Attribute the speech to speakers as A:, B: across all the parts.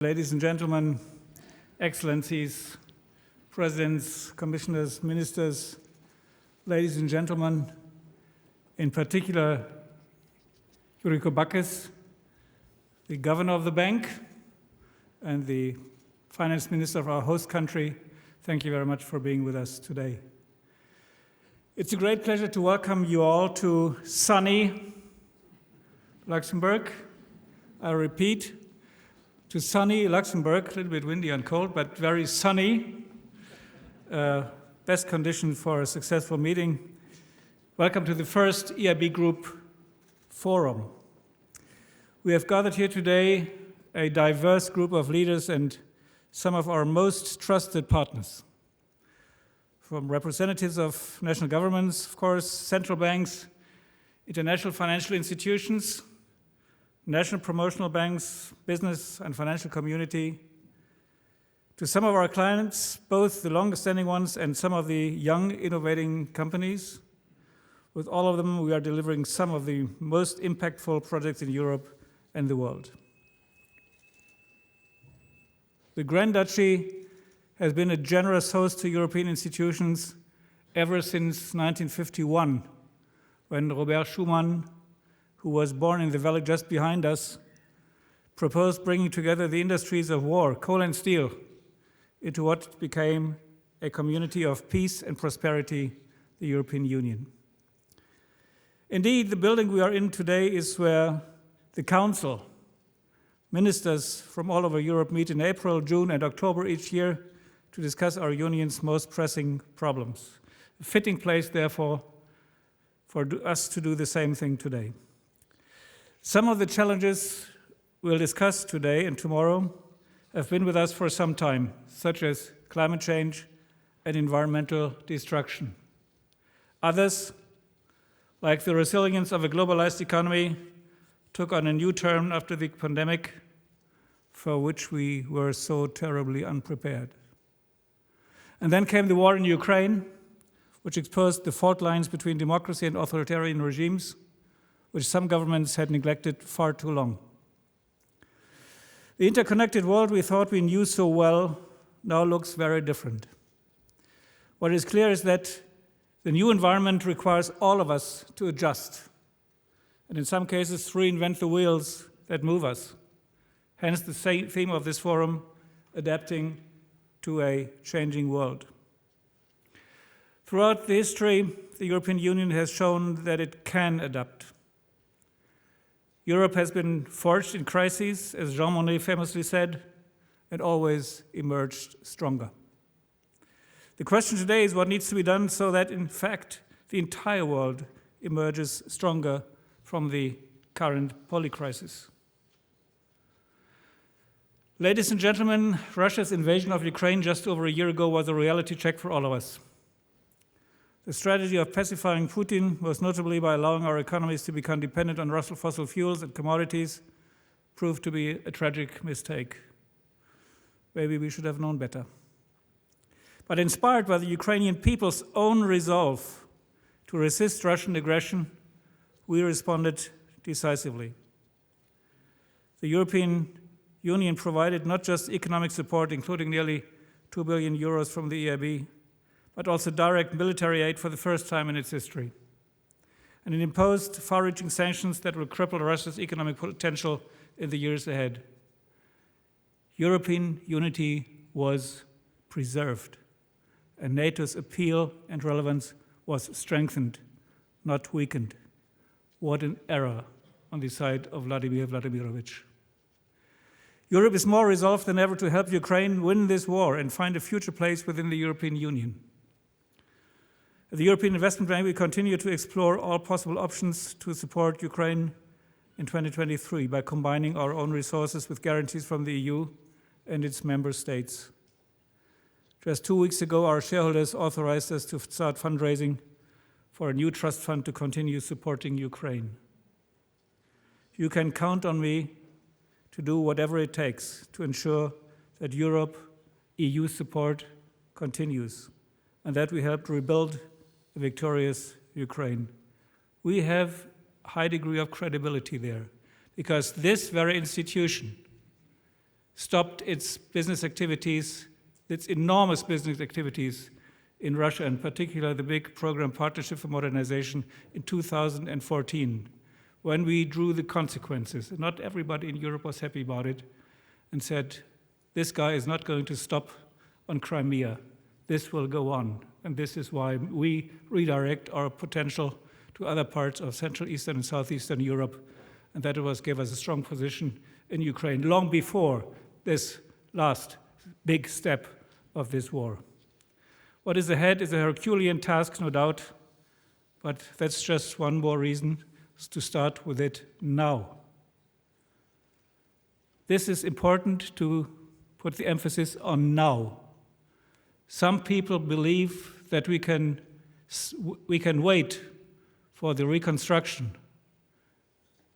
A: Ladies and gentlemen, excellencies, presidents, commissioners, ministers, ladies and gentlemen, in particular, Yuriko Bakis, the governor of the bank and the finance minister of our host country, thank you very much for being with us today. It's a great pleasure to welcome you all to sunny Luxembourg. I repeat, to sunny Luxembourg, a little bit windy and cold, but very sunny. Best condition for a successful meeting. Welcome to the first EIB Group Forum. We have gathered here today a diverse group of leaders and some of our most trusted partners. From representatives of national governments, of course, central banks, international financial institutions, national promotional banks, business and financial community, to some of our clients, both the longest-standing ones and some of the young, innovating companies. With all of them, we are delivering some of the most impactful projects in Europe and the world. The Grand Duchy has been a generous host to European institutions ever since 1951, when Robert Schuman, who was born in the valley just behind us, proposed bringing together the industries of war, coal and steel, into what became a community of peace and prosperity, the European Union. Indeed, the building we are in today is where the Council, ministers from all over Europe meet in April, June, and October each year to discuss our union's most pressing problems. A fitting place, therefore, for us to do the same thing today. Some of the challenges we'll discuss today and tomorrow have been with us for some time, such as climate change and environmental destruction. Others, like the resilience of a globalized economy, took on a new turn after the pandemic, for which we were so terribly unprepared. And then came the war in Ukraine, which exposed the fault lines between democracy and authoritarian regimes, which some governments had neglected far too long. The interconnected world we thought we knew so well now looks very different. What is clear is that the new environment requires all of us to adjust, and in some cases, reinvent the wheels that move us. Hence the theme of this forum, adapting to a changing world. Throughout the history, the European Union has shown that it can adapt. Europe has been forged in crises, as Jean Monnet famously said, and always emerged stronger. The question today is what needs to be done so that, in fact, the entire world emerges stronger from the current polycrisis. Ladies and gentlemen, Russia's invasion of Ukraine just over a year ago was a reality check for all of us. The strategy of pacifying Putin, most notably by allowing our economies to become dependent on Russian fossil fuels and commodities, proved to be a tragic mistake. Maybe we should have known better. But inspired by the Ukrainian people's own resolve to resist Russian aggression, we responded decisively. The European Union provided not just economic support, including nearly 2 billion euros from the EIB, but also direct military aid for the first time in its history. And it imposed far-reaching sanctions that will cripple Russia's economic potential in the years ahead. European unity was preserved, and NATO's appeal and relevance was strengthened, not weakened. What an error on the side of Vladimir Vladimirovich. Europe is more resolved than ever to help Ukraine win this war and find a future place within the European Union. At the European Investment Bank, we continue to explore all possible options to support Ukraine in 2023 by combining our own resources with guarantees from the EU and its member states. Just 2 weeks ago, our shareholders authorized us to start fundraising for a new trust fund to continue supporting Ukraine. You can count on me to do whatever it takes to ensure that Europe, EU support continues, and that we help rebuild a victorious Ukraine. We have a high degree of credibility there, because this very institution stopped its business activities, its enormous business activities in Russia, in particular the big program Partnership for Modernization in 2014, when we drew the consequences. Not everybody in Europe was happy about it and said, this guy is not going to stop on Crimea. This will go on. And this is why we redirect our potential to other parts of Central Eastern and Southeastern Europe. And that was gave us a strong position in Ukraine long before this last big step of this war. What is ahead is a Herculean task, no doubt, but that's just one more reason to start with it now. This is important to put the emphasis on now. Some people believe that we can wait for the reconstruction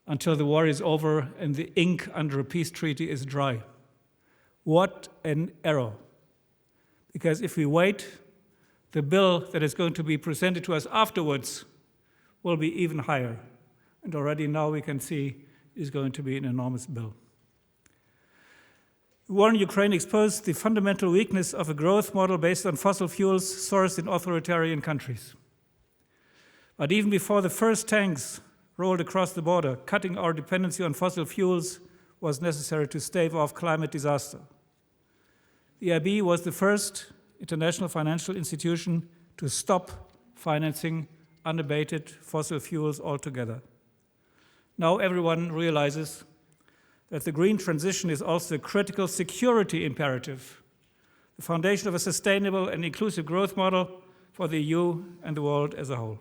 A: until the war is over and the ink under a peace treaty is dry. What an error. Because if we wait, the bill that is going to be presented to us afterwards will be even higher. And already now we can see it is going to be an enormous bill. The war in Ukraine exposed the fundamental weakness of a growth model based on fossil fuels sourced in authoritarian countries. But even before the first tanks rolled across the border, cutting our dependency on fossil fuels was necessary to stave off climate disaster. The EIB was the first international financial institution to stop financing unabated fossil fuels altogether. Now everyone realizes that the green transition is also a critical security imperative, the foundation of a sustainable and inclusive growth model for the EU and the world as a whole.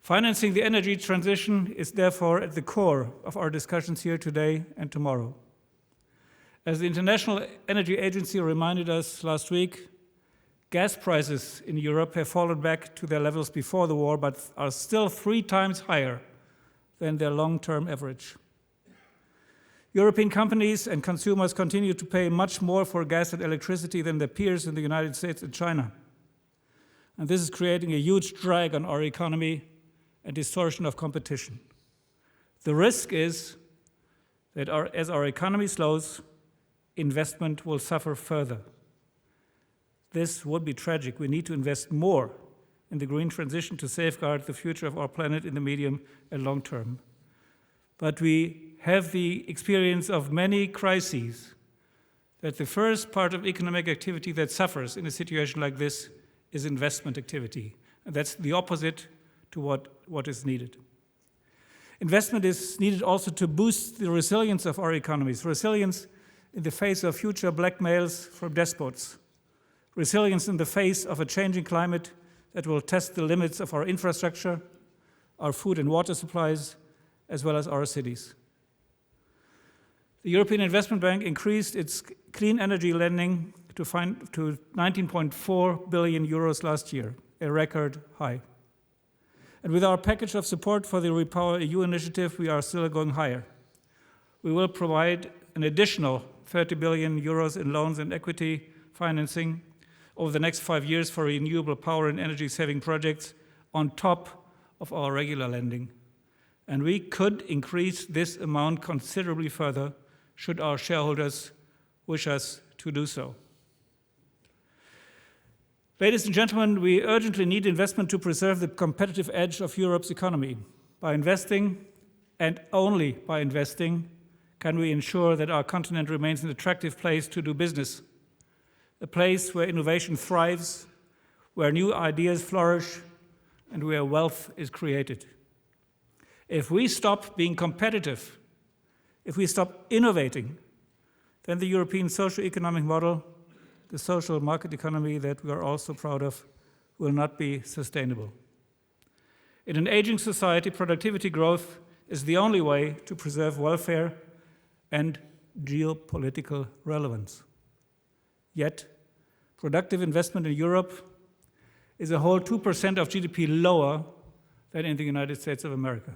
A: Financing the energy transition is therefore at the core of our discussions here today and tomorrow. As the International Energy Agency reminded us last week, gas prices in Europe have fallen back to their levels before the war, but are still 3 times higher than their long-term average. European companies and consumers continue to pay much more for gas and electricity than their peers in the United States and China. And this is creating a huge drag on our economy and distortion of competition. The risk is that as our economy slows, investment will suffer further. This would be tragic. We need to invest more in the green transition to safeguard the future of our planet in the medium and long term. But we have the experience of many crises that the first part of economic activity that suffers in a situation like this is investment activity. And that's the opposite to what is needed. Investment is needed also to boost the resilience of our economies, resilience in the face of future blackmails from despots, resilience in the face of a changing climate that will test the limits of our infrastructure, our food and water supplies, as well as our cities. The European Investment Bank increased its clean energy lending to 19.4 billion euros last year, a record high. And with our package of support for the Repower EU initiative, we are still going higher. We will provide an additional 30 billion euros in loans and equity financing over the next 5 years for renewable power and energy-saving projects on top of our regular lending. And we could increase this amount considerably further should our shareholders wish us to do so. Ladies and gentlemen, we urgently need investment to preserve the competitive edge of Europe's economy. By investing, and only by investing, can we ensure that our continent remains an attractive place to do business, a place where innovation thrives, where new ideas flourish, and where wealth is created. If we stop being competitive, if we stop innovating, then the European socio-economic model, the social market economy that we are all so proud of, will not be sustainable. In an aging society, productivity growth is the only way to preserve welfare and geopolitical relevance. Yet, productive investment in Europe is a whole 2% of GDP lower than in the United States of America.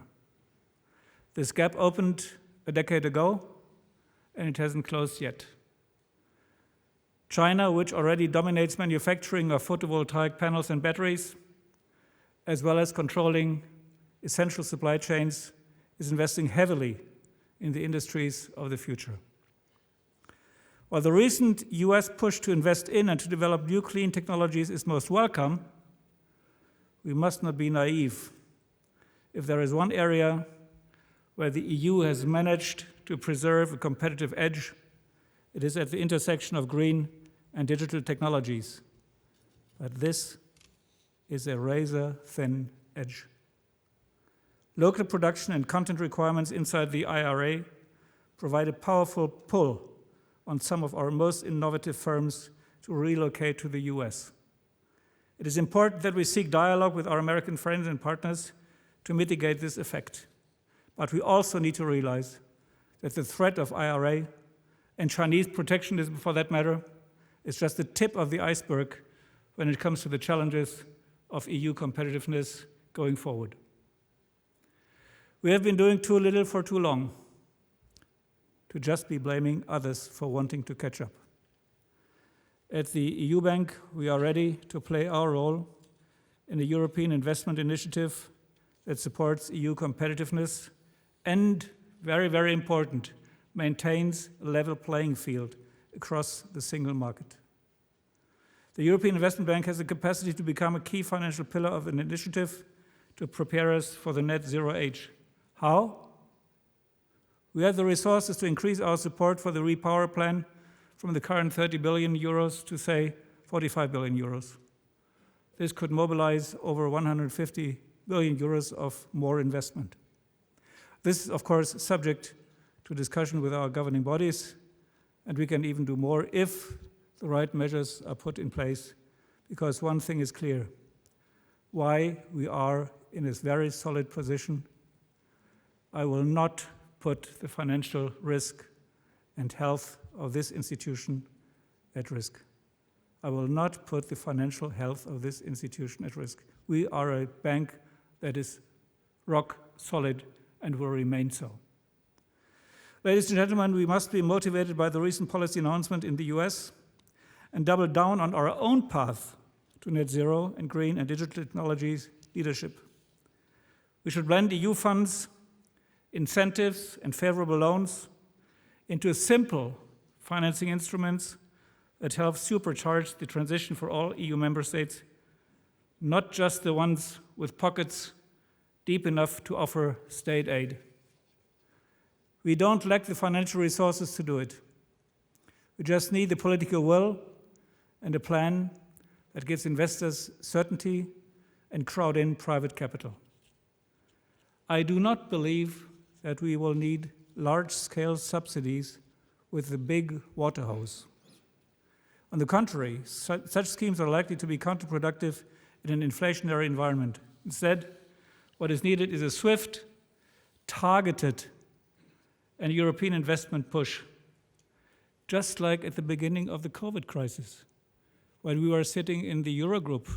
A: This gap opened a decade ago, and it hasn't closed yet. China, which already dominates manufacturing of photovoltaic panels and batteries, as well as controlling essential supply chains, is investing heavily in the industries of the future. While the recent US push to invest in and to develop new clean technologies is most welcome, we must not be naive. If there is one area where the EU has managed to preserve a competitive edge, it is at the intersection of green and digital technologies. But this is a razor-thin edge. Local production and content requirements inside the IRA provide a powerful pull on some of our most innovative firms to relocate to the US. It is important that we seek dialogue with our American friends and partners to mitigate this effect. But we also need to realize that the threat of IRA and Chinese protectionism, for that matter, is just the tip of the iceberg when it comes to the challenges of EU competitiveness going forward. We have been doing too little for too long to just be blaming others for wanting to catch up. At the EU Bank, we are ready to play our role in a European investment initiative that supports EU competitiveness and, very, very important, maintains a level playing field across the single market. The European Investment Bank has the capacity to become a key financial pillar of an initiative to prepare us for the net zero age. How? We have the resources to increase our support for the Repower plan from the current 30 billion euros to, say, 45 billion euros. This could mobilize over 150 billion euros of more investment. This is, of course, subject to discussion with our governing bodies, and we can even do more if the right measures are put in place, because one thing is clear: why we are in this very solid position. I will not put the financial risk and health of this institution at risk. I will not put the financial health of this institution at risk. We are a bank that is rock solid and will remain so. Ladies and gentlemen, we must be motivated by the recent policy announcement in the US and double down on our own path to net zero and green and digital technologies leadership. We should blend EU funds, incentives, and favorable loans into simple financing instruments that help supercharge the transition for all EU member states, not just the ones with pockets deep enough to offer state aid. We don't lack the financial resources to do it. We just need the political will and a plan that gives investors certainty and crowd in private capital. I do not believe that we will need large-scale subsidies with the big water hose. On the contrary, such schemes are likely to be counterproductive in an inflationary environment. Instead, what is needed is a swift, targeted, and European investment push, just like at the beginning of the COVID crisis, when we were sitting in the Eurogroup,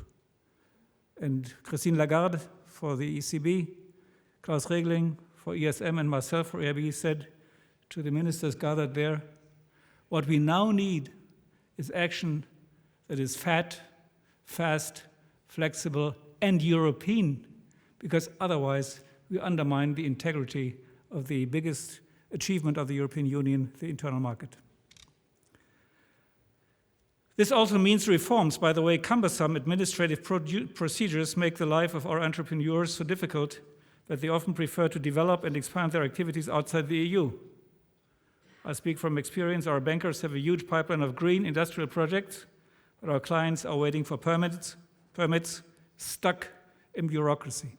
A: and Christine Lagarde for the ECB, Klaus Regling for ESM, and myself for EIB said to the ministers gathered there, what we now need is action that is fat, fast, flexible, and European, because otherwise we undermine the integrity of the biggest achievement of the European Union, the internal market. This also means reforms. By the way, cumbersome administrative procedures make the life of our entrepreneurs so difficult that they often prefer to develop and expand their activities outside the EU. I speak from experience. Our bankers have a huge pipeline of green industrial projects, but our clients are waiting for permits, stuck in bureaucracy.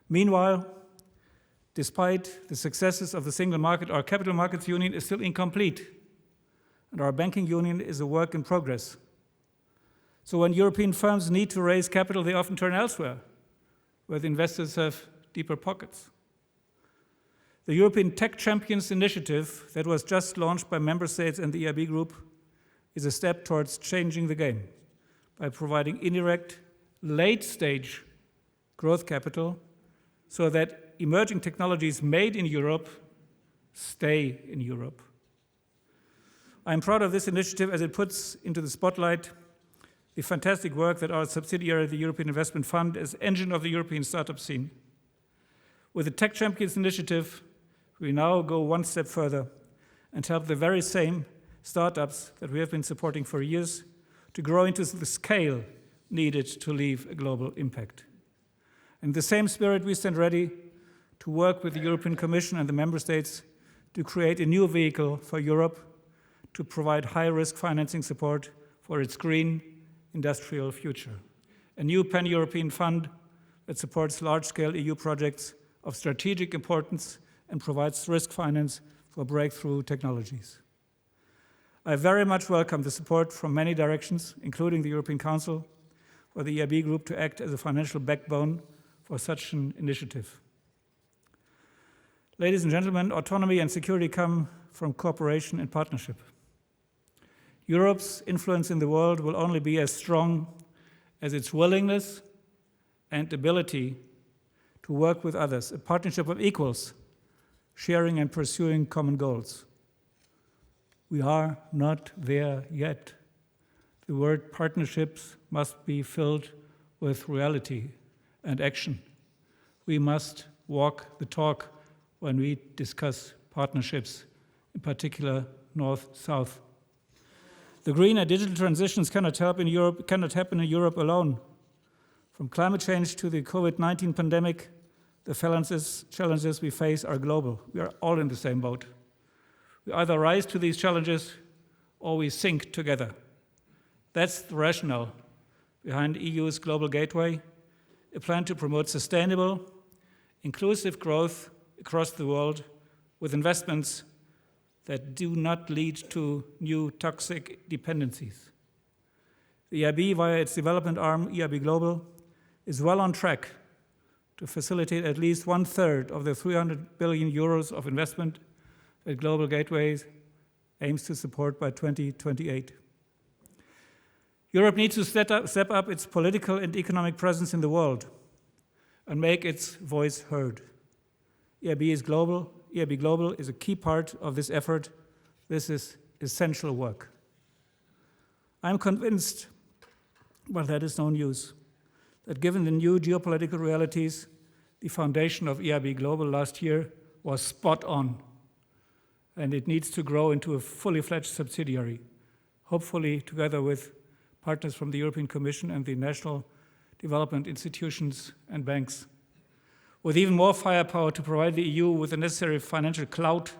A: Meanwhile, despite the successes of the single market, our capital markets union is still incomplete, and our banking union is a work in progress. So when European firms need to raise capital, they often turn elsewhere, where the investors have deeper pockets. The European Tech Champions Initiative that was just launched by member states and the EIB Group is a step towards changing the game by providing indirect, late-stage growth capital so that emerging technologies made in Europe stay in Europe. I'm proud of this initiative as it puts into the spotlight the fantastic work that our subsidiary, the European Investment Fund, as engine of the European startup scene. With the Tech Champions Initiative, we now go one step further and help the very same startups that we have been supporting for years to grow into the scale needed to leave a global impact. In the same spirit, we stand ready to work with the European Commission and the Member States to create a new vehicle for Europe to provide high-risk financing support for its green industrial future. A new pan-European fund that supports large-scale EU projects of strategic importance and provides risk finance for breakthrough technologies. I very much welcome the support from many directions, including the European Council, for the EIB Group to act as a financial backbone for such an initiative. Ladies and gentlemen, autonomy and security come from cooperation and partnership. Europe's influence in the world will only be as strong as its willingness and ability to work with others, a partnership of equals, sharing and pursuing common goals. We are not there yet. The word partnerships must be filled with reality and action. We must walk the talk when we discuss partnerships, in particular North-South. The green and digital transitions cannot happen in Europe alone. From climate change to the COVID-19 pandemic, the challenges we face are global. We are all in the same boat. We either rise to these challenges or we sink together. That's the rationale behind the EU's Global Gateway, a plan to promote sustainable, inclusive growth across the world with investments that do not lead to new toxic dependencies. The EIB, via its development arm, EIB Global, is well on track to facilitate at least 1/3 of the 300 billion euros of investment that Global Gateways aims to support by 2028. Europe needs to step up its political and economic presence in the world and make its voice heard. EIB Global is a key part of this effort. This is essential work. I'm convinced, but that is no news, that given the new geopolitical realities, the foundation of EIB Global last year was spot on, and it needs to grow into a fully fledged subsidiary, hopefully together with partners from the European Commission and the national development institutions and banks, with even more firepower to provide the EU with the necessary financial clout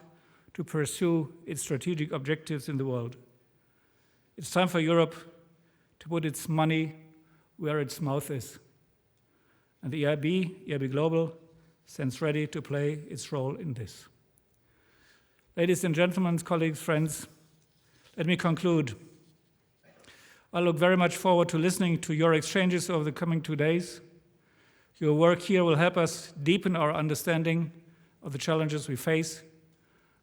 A: to pursue its strategic objectives in the world. It's time for Europe to put its money where its mouth is. And the EIB Global, stands ready to play its role in this. Ladies and gentlemen, colleagues, friends, let me conclude. I look very much forward to listening to your exchanges over the coming 2 days. Your work here will help us deepen our understanding of the challenges we face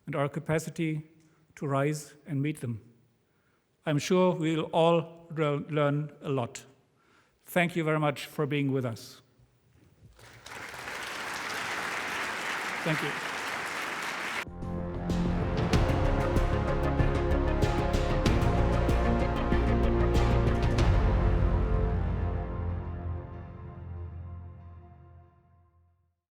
A: and our capacity to rise and meet them. I'm sure we'll all learn a lot. Thank you very much for being with us. Thank you.